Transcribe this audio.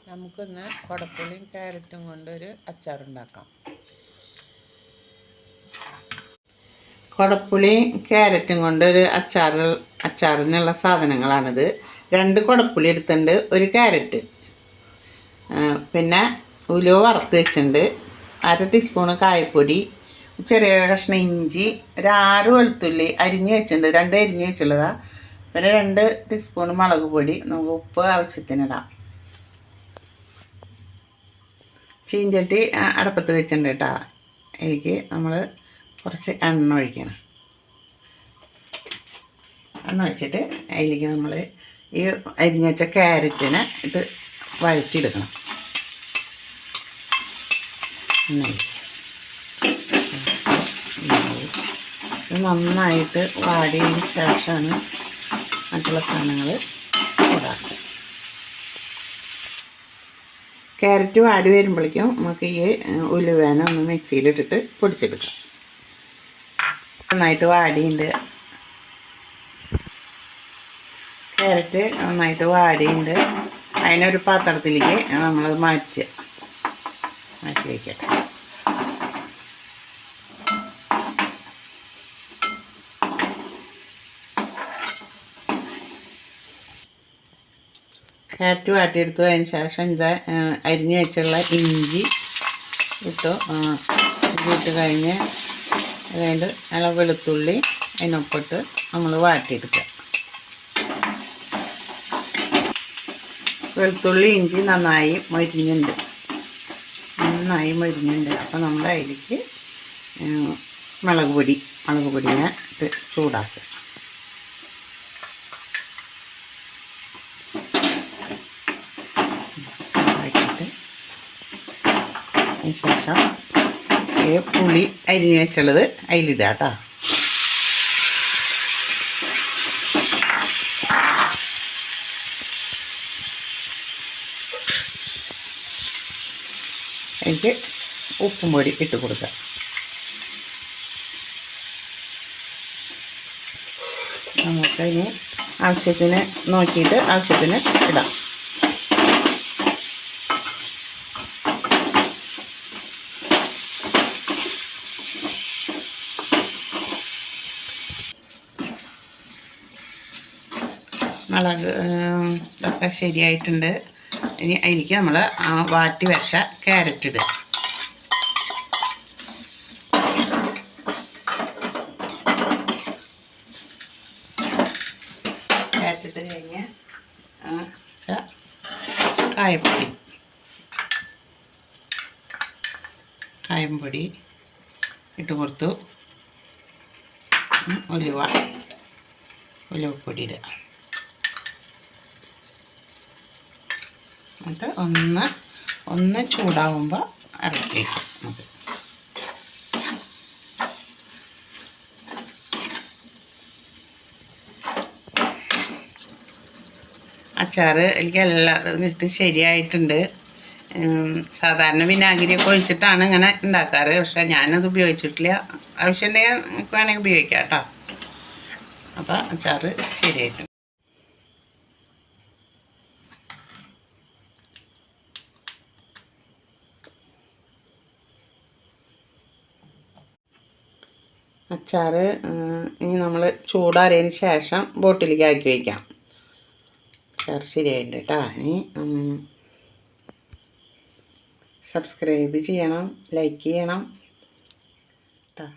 നമുക്കിന്ന് കുടപ്പുളിയും ക്യാരറ്റും കൊണ്ടൊരു അച്ചാറുണ്ടാക്കാം. കുടപ്പുളിയും ക്യാരറ്റും കൊണ്ടൊരു അച്ചാറിനുള്ള സാധനങ്ങളാണിത്. 2 കുടപ്പുളി എടുത്തിട്ടുണ്ട്, 1 ക്യാരറ്റ്, പിന്നെ ഉലുവ വറുത്ത് വെച്ചിട്ടുണ്ട്, 1/2 ടീസ്പൂണ് കായപ്പൊടി, ചെറിയ കഷ്ണം ഇഞ്ചി, 6 വെളുത്തുള്ളി അരിഞ്ഞ് വെച്ചിട്ടുണ്ട്, 2 അരിഞ്ഞ് വെച്ചുള്ളതാണ്. പിന്നെ 2 ടീസ്പൂൺ മുളക് പൊടി. നമുക്ക് ഉപ്പ് ആവശ്യത്തിനിടാം. ചീഞ്ചട്ടി അടപ്പത്ത് വെച്ചിട്ടുണ്ട് കേട്ടോ. അതിലേക്ക് നമ്മൾ കുറച്ച് എണ്ണ ഒഴിക്കണം. എണ്ണ ഒഴിച്ചിട്ട് അതിലേക്ക് നമ്മൾ ഈ അരിഞ്ഞ വെച്ച ക്യാരറ്റിനെ ഇത് വഴറ്റിയെടുക്കണം. ഇത് നന്നായിട്ട് വാടിയതിന് ശേഷമാണ് മറ്റുള്ള സാധനങ്ങൾ ചൂടാക്കുക. ക്യാരറ്റ് വാടി വരുമ്പോഴേക്കും നമുക്ക് ഈ ഉലുവേന ഒന്ന് മിക്സിയിലിട്ടിട്ട് പൊടിച്ചെടുക്കാം. നന്നായിട്ട് വാടിയുണ്ട്, ക്യാരറ്റ് നന്നായിട്ട് വാടിയുണ്ട്. അതിനൊരു പാത്രത്തിലേക്ക് നമ്മൾ മാറ്റി വയ്ക്കട്ടെ. ക്യാരറ്റ് വാട്ടിയെടുത്തു. അതിന് ശേഷം ഇത് അരിഞ്ഞ് വെച്ചുള്ള ഇഞ്ചി ഇട്ടു. ഇഞ്ചി ഇട്ട് കഴിഞ്ഞ് അതിൻ്റെ നല്ല വെളുത്തുള്ളി അതിനൊപ്പിട്ട് നമ്മൾ വാട്ടിയെടുക്കുക. വെളുത്തുള്ളി ഇഞ്ചി നന്നായി മൊരിഞ്ഞുണ്ട്. അപ്പോൾ നമ്മൾ അതിലേക്ക് മുളക് പൊടിനെ ഇട്ട് ചൂടാക്കുക. ശേഷം ഈ പുളി അരിഞ്ഞ് വെച്ചുള്ളത് അതിലിടുക കേട്ടോ. എനിക്ക് ഉപ്പും പൊടി ഇട്ട് കൊടുക്കുക. നമുക്കതിന് ആവശ്യത്തിന് നോക്കിയിട്ട് ആവശ്യത്തിന് ഇടാം. മുളക് ഒക്കെ ശരിയായിട്ടുണ്ട്. ഇനി അതിലേക്ക് നമ്മൾ വാട്ടി വെച്ച ക്യാരറ്റ് ഇടുക. ക്യാരറ്റ് ഇട്ട് കഴിഞ്ഞ് കായംപൊടി ഇട്ട് കൊടുത്തു. ഉലുവപ്പൊടി ഇടുക. എന്നിട്ട് ഒന്ന് ചൂടാവുമ്പോൾ ഇറക്കി വയ്ക്കും. നമുക്ക് അച്ചാർ എനിക്ക് എല്ലാം ഇട്ട് ശരിയായിട്ടുണ്ട്. സാധാരണ വിനാഗിരിയൊക്കെ ഒഴിച്ചിട്ടാണ് ഇങ്ങനെ ഉണ്ടാക്കാറ്. പക്ഷേ ഞാനത് ഉപയോഗിച്ചിട്ടില്ല. ആവശ്യമുണ്ടെങ്കിൽ നമുക്ക് വേണമെങ്കിൽ ഉപയോഗിക്കാം കേട്ടോ. അപ്പോൾ അച്ചാർ ശരിയായിട്ടുണ്ട്. അച്ചാർ ഇനി നമ്മൾ ചൂടാറിയതിന് ശേഷം ബോട്ടിലേക്ക് ആക്കി വയ്ക്കാം. അച്ചാർ ശരിയായിട്ടുണ്ട് കേട്ടോ. ഇനി സബ്സ്ക്രൈബ് ചെയ്യണം, ലൈക്ക് ചെയ്യണം കേട്ടോ.